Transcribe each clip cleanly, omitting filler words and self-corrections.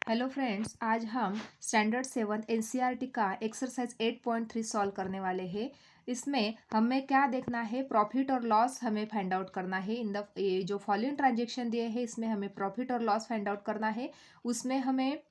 Hello friends, आज हम standard 7 NCERT का एक्सरसाइज 8.3 सॉल्व करने वाले हैं। इसमें हमें क्या देखना है, प्रॉफिट और लॉस हमें फाइंड आउट करना है। ये जो फॉलोइंग ट्रांजेक्शन दिए हैं इसमें हमें प्रॉफिट और लॉस फाइंड आउट करना है। उसमें हमें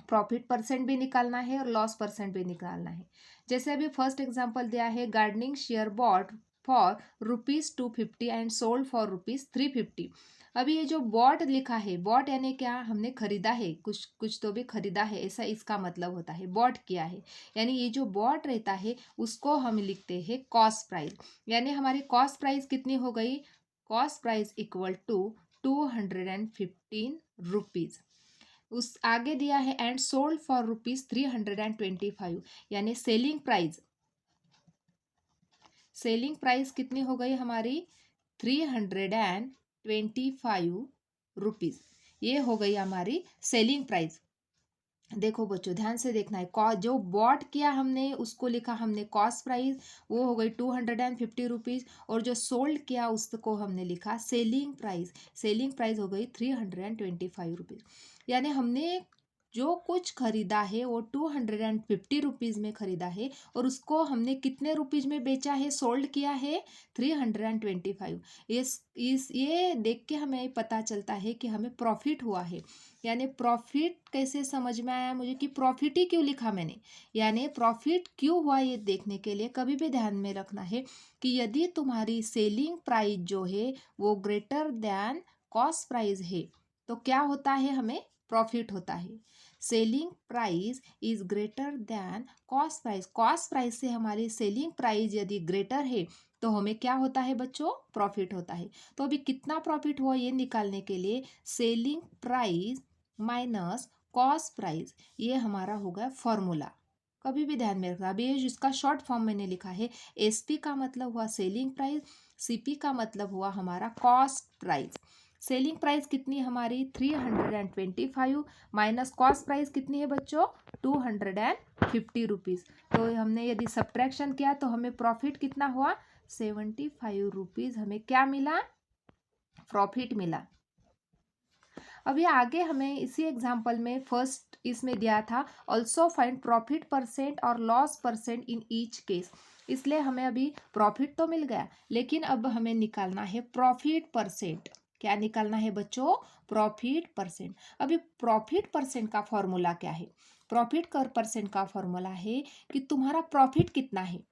प्रॉफिट परसेंट भी निकालना है और लॉस परसेंट भी निकालना है। जैसे अभी फर्स्ट एग्जांपल दिया है, gardening share bought for ₹250 and sold for ₹350। अभी ये जो बॉट लिखा है, बॉट यानी क्या, हमने खरीदा है, कुछ कुछ तो भी खरीदा है, ऐसा इसका मतलब होता है। बॉट किया है यानी ये जो बॉट रहता है उसको हम लिखते हैं कॉस्ट प्राइस। यानी हमारी कॉस्ट प्राइस कितनी हो गई, कॉस्ट प्राइस इक्वल टू ₹215। उस आगे दिया है एंड सोल्ड फॉर ₹325, यानी सेलिंग प्राइस कितनी हो गई हमारी, ₹325। ये हो गई हमारी सेलिंग प्राइस। देखो बच्चों, ध्यान से देखना है, जो बॉट किया हमने उसको लिखा हमने कॉस्ट प्राइस, वो हो गई ₹250। और जो सोल्ड किया उसको हमने लिखा सेलिंग प्राइस हो गई ₹325। यानी हमने जो कुछ खरीदा है वो ₹250 में खरीदा है और उसको हमने कितने रुपीज में बेचा है, सोल्ड किया है 325। ये देख के हमें पता चलता है कि हमें प्रॉफिट हुआ है। यानी प्रॉफिट कैसे समझ में आया मुझे कि प्रॉफिट ही क्यों लिखा मैंने, यानी प्रॉफिट क्यों हुआ ये देखने के लिए कभी भी ध्यान में रखना है कि यदि तुम्हारी सेलिंग प्राइस जो है वो ग्रेटर देन कॉस्ट प्राइस है तो क्या होता है, हमें प्रॉफिट होता है। Selling price is greater than cost price से हमारी सेलिंग प्राइस यदि ग्रेटर है तो हमें क्या होता है बच्चों, प्रॉफिट होता है। तो अभी कितना प्रॉफिट हुआ ये निकालने के लिए selling price minus cost price, ये हमारा होगा फॉर्मूला। कभी भी ध्यान में रखना। अभी ये जिसका शॉर्ट फॉर्म मैंने लिखा है, एसपी का मतलब हुआ सेलिंग प्राइस, सीपी का मतलब हुआ हमारा कॉस्ट प्राइस। सेलिंग प्राइस कितनी हमारी 325 माइनस कॉस्ट प्राइस कितनी है बच्चों, ₹250। तो हमने यदि सब्ट्रैक्शन किया तो हमें प्रॉफिट कितना हुआ, ₹75 हमें क्या मिला, प्रॉफिट मिला। अभी आगे हमें इसी एग्जाम्पल में फर्स्ट इसमें दिया था ऑल्सो फाइंड प्रॉफिट परसेंट और loss percent in each case. इसलिए हमें अभी प्रॉफिट तो मिल गया लेकिन अब हमें निकालना है प्रॉफिट परसेंट। क्या निकालना है बच्चों, प्रॉफिट परसेंट। अभी प्रॉफिट परसेंट का फॉर्मूला क्या है, प्रॉफिट कर परसेंट का फॉर्मूला है कि तुम्हारा प्रॉफिट कितना है,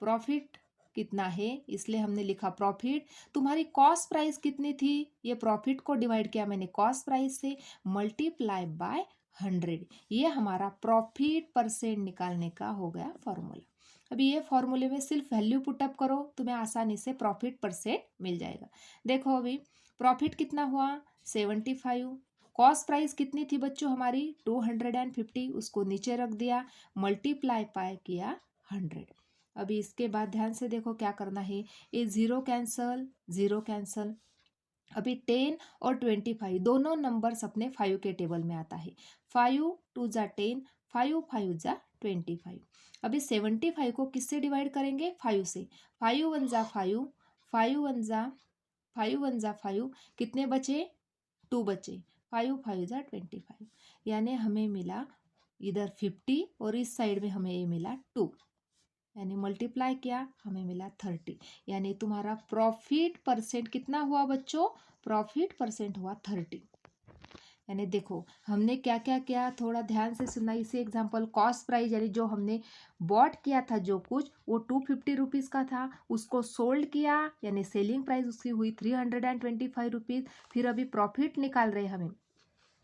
प्रॉफिट कितना है इसलिए हमने लिखा प्रॉफिट। तुम्हारी कॉस्ट प्राइस कितनी थी, ये प्रॉफिट को डिवाइड किया मैंने कॉस्ट प्राइस से, मल्टीप्लाई बाय 100, ये हमारा प्रॉफिट परसेंट निकालने का हो गया फॉर्मूला। अभी ये फॉर्मूले में सिर्फ वैल्यू पुटअप करो, तुम्हें आसानी से प्रॉफिट परसेंट मिल जाएगा। देखो अभी प्रॉफिट कितना हुआ 75, कॉस्ट प्राइस कितनी थी बच्चों हमारी 250, उसको नीचे रख दिया, मल्टीप्लाई पाई किया 100। अभी इसके बाद ध्यान से देखो क्या करना है, ये जीरो कैंसल। अभी 10 और 25 दोनों नंबर्स अपने 5 के टेबल में आता है। 5 2 जा 10, 5 5 जा 25। अभी 75 को किससे डिवाइड करेंगे, 5 से। 5 1 जा 5, 5 1 जा 5, कितने बचे, 2 बचे, 5 5 जा 25। यानी हमें मिला इधर 50 और इस साइड में हमें ये मिला 2, यानी मल्टीप्लाई किया हमें मिला 30। यानी तुम्हारा प्रॉफिट परसेंट कितना हुआ बच्चों, प्रॉफिट परसेंट हुआ 30। यानी देखो हमने क्या क्या किया, थोड़ा ध्यान से सुनना। इसी एग्जांपल कॉस्ट प्राइस यानी जो हमने बॉट किया था जो कुछ वो ₹250 का था, उसको सोल्ड किया यानी सेलिंग प्राइस उसकी हुई ₹325। फिर अभी प्रॉफिट निकाल रहे हमें,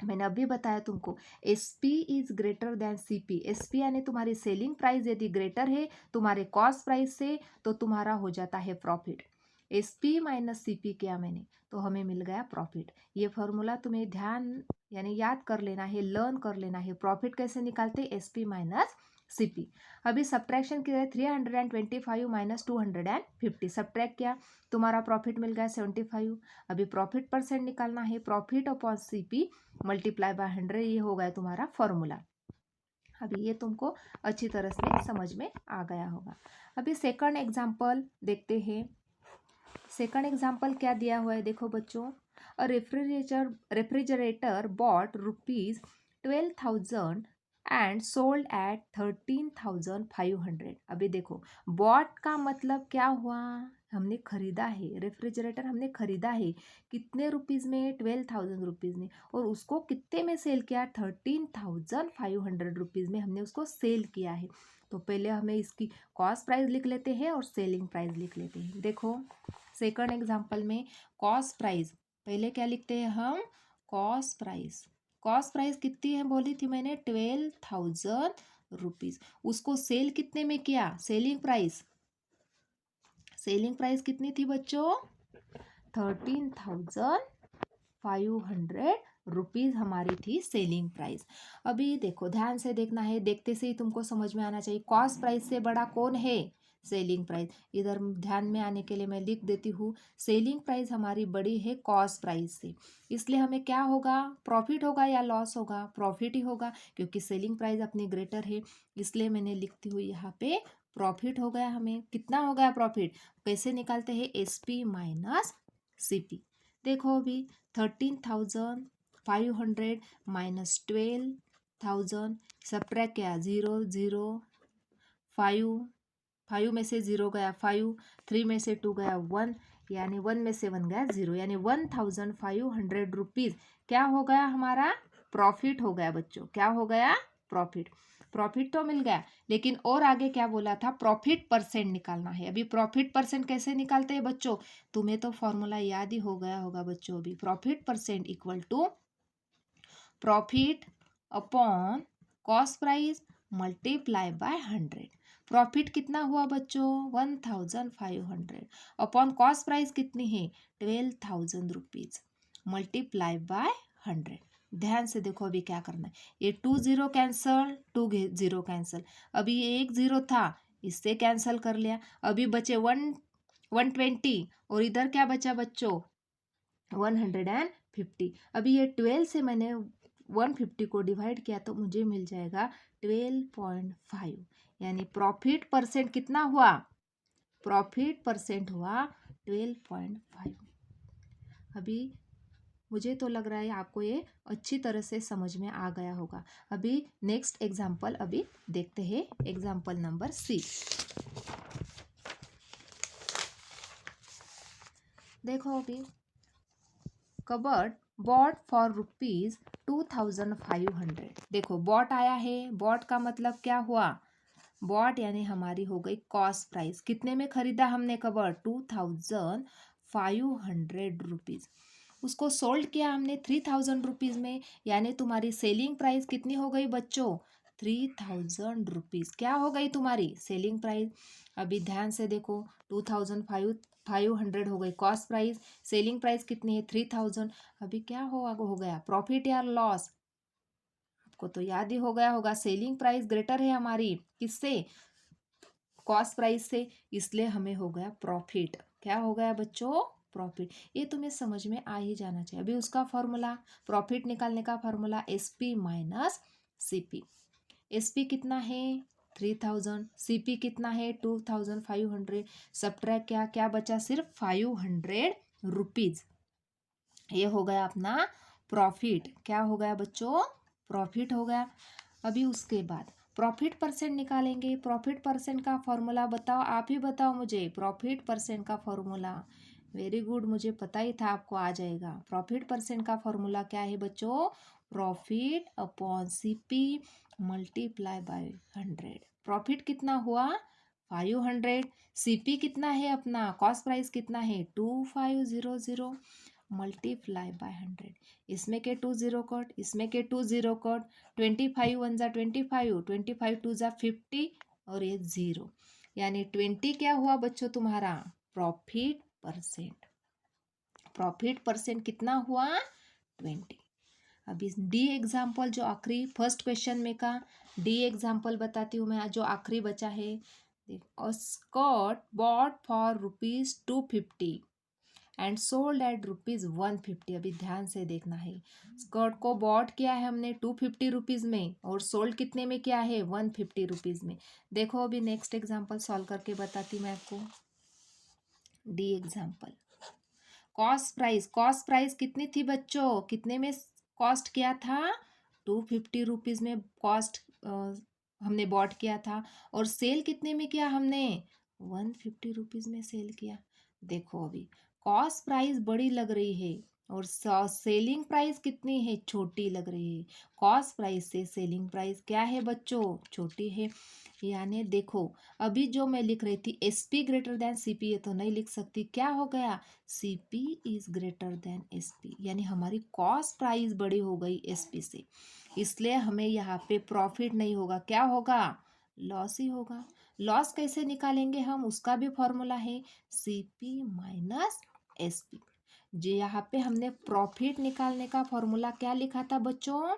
मैंने अभी बताया तुमको SP is greater than CP. SP यानी तुम्हारी सेलिंग प्राइस यदि ग्रेटर है तुम्हारे कॉस्ट प्राइस से तो तुम्हारा हो जाता है प्रॉफिट। एसपी माइनस सीपी किया मैंने तो हमें मिल गया प्रॉफिट। ये फॉर्मूला तुम्हें ध्यान यानी याद कर लेना है, लर्न कर लेना है, प्रॉफिट कैसे निकालते, एसपी माइनस सीपी। अभी सब्ट्रैक्शन किया 325 माइनस 250, सब्ट्रैक्ट किया, तुम्हारा प्रॉफिट मिल गया 75। अभी प्रॉफिट परसेंट निकालना है, profit upon CP multiply by 100, ये हो गया तुम्हारा फॉर्मूला। अभी ये तुमको अच्छी तरह से समझ में आ गया होगा। अभी सेकंड एग्जाम्पल देखते हैं। सेकंड एग्जाम्पल क्या दिया हुआ है देखो बच्चों, a refrigerator bought ₹12,000 and sold at 13,500। अभी देखो, बॉट का मतलब क्या हुआ, हमने खरीदा है, रेफ्रिजरेटर हमने खरीदा है कितने रुपीज़ में, 12,000 रुपीज़ में, और उसको कितने में सेल किया, 13,500 रुपीज़ में हमने उसको सेल किया है। तो पहले हमें इसकी कॉस्ट प्राइस लिख लेते हैं और सेलिंग प्राइस लिख लेते हैं। देखो सेकंड एग्जांपल में कॉस्ट प्राइस, पहले क्या लिखते हैं हम, कॉस्ट प्राइस। कॉस्ट प्राइस कितनी है बोली थी मैंने, 12,000 रुपीज़। उसको सेल कितने में किया, सेलिंग प्राइस, सेलिंग प्राइस कितनी थी बच्चों, 13,500 रुपीज़ हमारी थी सेलिंग प्राइस। अभी देखो ध्यान से देखना है, देखते से ही तुमको समझ में आना चाहिए कॉस्ट प्राइस से बड़ा कौन है, सेलिंग प्राइस। इधर ध्यान में आने के लिए मैं लिख देती हूँ, सेलिंग प्राइस हमारी बड़ी है कॉस्ट प्राइस से, इसलिए हमें क्या होगा, प्रॉफिट होगा या लॉस होगा, प्रॉफिट ही होगा, क्योंकि सेलिंग प्राइस अपनी ग्रेटर है, इसलिए मैंने लिखती हूँ यहाँ पे प्रॉफिट हो गया। हमें कितना हो गया प्रॉफिट, कैसे निकालते हैं, SP माइनस CP। देखो अभी 13,500 माइनस 12,000, सब्ट्रैक्ट किया, 0 0, 5 में से 0 गया 5, 3 में से 2 गया 1, यानी 1 में से 1 गया 0, यानी 1,500 रुपीज़ क्या हो गया हमारा, प्रॉफिट हो गया बच्चों। क्या हो गया, प्रॉफिट। प्रॉफिट तो मिल गया, लेकिन और आगे क्या बोला था, प्रॉफिट परसेंट निकालना है। अभी प्रॉफिट परसेंट कैसे निकालते हैं बच्चों, तुम्हें तो फॉर्मूला याद ही हो गया होगा बच्चों। अभी profit percent equal to profit upon cost price multiply by 100। Profit कितना हुआ बच्चों, 1,500 अपॉन कॉस्ट प्राइस कितनी है, 12,000 रुपीज़ मल्टीप्लाई बाय 100। ध्यान से देखो अभी क्या करना है, ये 2 0 कैंसल, 2 0 कैंसल, अभी ये 1 0 था, इससे कैंसल कर लिया, अभी बचे 120, और इधर क्या बचा बच्चों, 150। अभी ये 12 से मैंने 150 को डिवाइड किया तो मुझे मिल जाएगा 12.5, यानी प्रॉफिट परसेंट कितना हुआ, प्रॉफिट परसेंट हुआ 12.5। अभी मुझे तो लग रहा है आपको ये अच्छी तरह से समझ में आ गया होगा। अभी नेक्स्ट एग्जाम्पल अभी देखते हैं, एग्जाम्पल नंबर C। देखो अभी, कबर्ड बॉट फॉर ₹2,500। देखो बॉट आया है, बॉट का मतलब क्या हुआ, बॉट यानी हमारी हो गई कॉस्ट प्राइस, कितने में खरीदा हमने कबर्ड, 2,500 रुपीज़। उसको सोल्ड किया हमने 3,000 रुपीज़ में, यानी तुम्हारी सेलिंग प्राइस कितनी हो गई बच्चों, 3,000 रुपीज़ क्या हो गई तुम्हारी सेलिंग प्राइस। अभी ध्यान से देखो, 2,500 हो गई कॉस्ट प्राइस, सेलिंग प्राइस कितनी है, 3,000। अभी क्या हो गया, प्रॉफिट या लॉस, आपको तो याद ही हो गया होगा, सेलिंग प्राइस ग्रेटर है हमारी किससे, कॉस्ट प्राइस से, इसलिए हमें हो गया प्रॉफिट। क्या हो गया बच्चों, प्रॉफिट। ये तुम्हें समझ में आ ही जाना चाहिए। अभी उसका फॉर्मूला, प्रॉफिट निकालने का formula SP minus CP। SP कितना है, 3,000, CP कितना है, 2,500, सब्ट्रैक्ट क्या, क्या बचा, सिर्फ 500 रुपीज़। ये हो गया अपना प्रॉफिट। क्या हो गया बच्चों, प्रॉफिट हो गया। अभी उसके बाद प्रॉफिट परसेंट निकालेंगे। प्रॉफिट परसेंट का फॉर्मूला बताओ, आप ही बताओ मुझे, प्रॉफिट परसेंट का फॉर्मूला। वेरी गुड, मुझे पता ही था आपको आ जाएगा। प्रॉफिट परसेंट का फॉर्मूला क्या है बच्चों, profit upon CP multiply by 100। Profit कितना हुआ, 500, CP कितना है अपना, कॉस्ट प्राइस कितना है, 2,500 मल्टीप्लाई बाय 100। इसमें के 2 0 कट, इसमें के 2 0 कट, 25 1 जा 25, 25 2 जा 50, और ये 0, यानी 20 क्या हुआ बच्चों तुम्हारा, प्रॉफिट परसेंट। प्रॉफिट परसेंट कितना हुआ, 20। अभी D एग्जाम्पल जो आखिरी, फर्स्ट क्वेश्चन में का D एग्जाम्पल बताती हूँ मैं, जो आखिरी बचा है। Skirt bought for ₹250 and sold at ₹150। अभी ध्यान से देखना है, स्कर्ट को बॉट किया है हमने 250 रुपीज़ में, और सोल्ड कितने में किया है, 150 रुपीज़ में। देखो अभी नेक्स्ट एग्जाम्पल सॉल्व करके बताती मैं आपको। D एग्जाम्पल, कॉस्ट प्राइस कितनी थी बच्चों, कितने में कॉस्ट किया था, 250 रुपीज़ में कॉस्ट हमने बॉट किया था। और सेल कितने में किया हमने, 150 रुपीज़ में सेल किया। देखो अभी कॉस्ट प्राइस बड़ी लग रही है और सेलिंग प्राइस कितनी है, छोटी लग रही है। कॉस्ट प्राइस से सेलिंग प्राइस क्या है बच्चों, छोटी है। यानी देखो अभी जो मैं लिख रही थी एसपी ग्रेटर देन सीपी, ये तो नहीं लिख सकती, क्या हो गया, CP is greater than SP, यानी हमारी कॉस्ट प्राइस बड़ी हो गई एसपी से, इसलिए हमें यहाँ पे प्रॉफिट नहीं होगा, क्या होगा, लॉस ही होगा। लॉस कैसे निकालेंगे हम, उसका भी फॉर्मूला है सीपी माइनस एसपी। जी यहाँ पे हमने प्रॉफिट निकालने का फॉर्मूला क्या लिखा था बच्चों,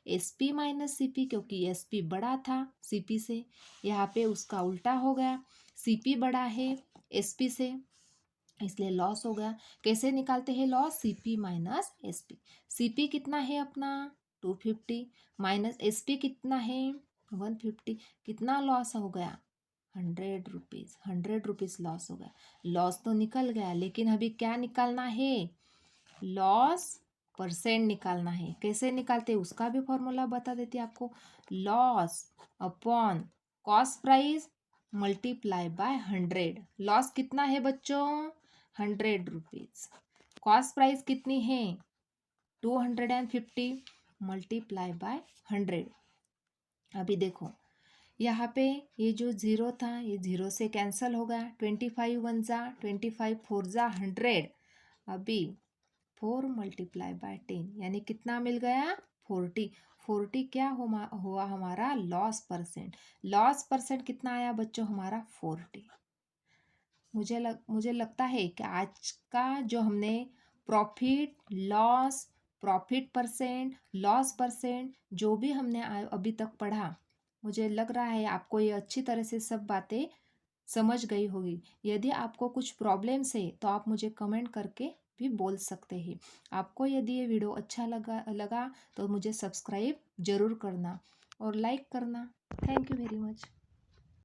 एसपी माइनस सीपी, क्योंकि एसपी बड़ा था सीपी से, यहाँ पे उसका उल्टा हो गया, सीपी बड़ा है एसपी से, इसलिए लॉस हो गया। कैसे निकालते हैं loss, CP minus SP. CP कितना है अपना 250 माइनस एसपी कितना है 150, कितना लॉस हो गया 100 रुपीज़, 100 रुपीज़ लॉस हो गया। लॉस तो निकल गया, लेकिन अभी क्या निकालना है, लॉस परसेंट निकालना है। कैसे निकालते हैं उसका भी फॉर्मूला बता देती है आपको, loss upon cost price multiply by 100। Loss कितना है बच्चों 100 रुपीज़, कॉस्ट प्राइस कितनी है 250 मल्टीप्लाई बाय 100। अभी देखो यहाँ पे ये जो ज़ीरो था ये ज़ीरो से कैंसिल हो गया, 25 वन ज़ा 25 फोर ज़ा 100, अभी 4 मल्टीप्लाई बाय 10 यानी कितना मिल गया 40। 40 क्या हुआ हमारा लॉस परसेंट, लॉस परसेंट कितना आया बच्चों हमारा 40। मुझे लगता है कि आज का जो हमने profit loss, profit percent, loss percent जो भी हमने अभी तक पढ़ा, मुझे लग रहा है आपको ये अच्छी तरह से सब बातें समझ गई होगी। यदि आपको कुछ प्रॉब्लम्स है तो आप मुझे कमेंट करके भी बोल सकते हैं। आपको यदि ये वीडियो अच्छा लगा तो मुझे सब्सक्राइब ज़रूर करना और लाइक करना। Thank you very much.